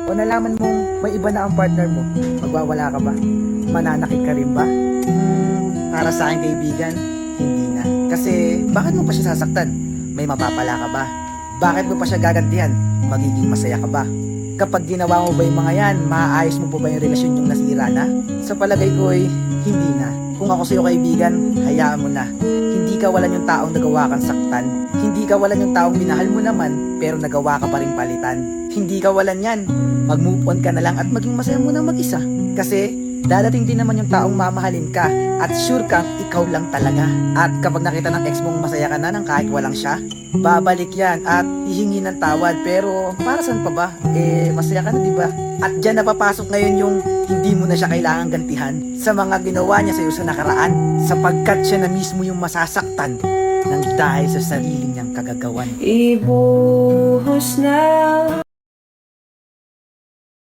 O nalaman mong may iba na ang partner mo, magwawala ka ba? Mananakit ka rin ba? Para sa akin kaibigan, hindi na. Kasi bakit mo pa siya sasaktan? May mapapala ka ba? Bakit mo pa siya gagantihan? Magiging masaya ka ba? Kapag ginawa mo ba yung mga yan, maaayos mo pa ba yung relasyon yung nasira na? Sa palagay ko ay hindi na. Kung ako sa'yo kaibigan, hayaan mo na. Hindi kawalan yung taong nagawa kang saktan. Hindi kawalan yung taong minahal mo naman, pero nagawa ka pa rin palitan. Hindi kawalan yan. Mag-move on ka na lang at maging masaya mo na mag-isa. Kasi dadating din naman yung taong mamahalin ka at sure kang ikaw lang talaga. At kapag nakita ng ex mong masaya ka na nang kahit walang siya, babalik yan at hihingi ng tawad. Pero para saan pa ba? Masaya ka na, diba? At dyan napapasok ngayon yung hindi mo na siya kailangang gantihan sa mga ginawa niya sa'yo sa nakaraan, sapagkat siya na mismo yung masasaktan ng dahil sa sarili niyang kagagawan. Ibuhos na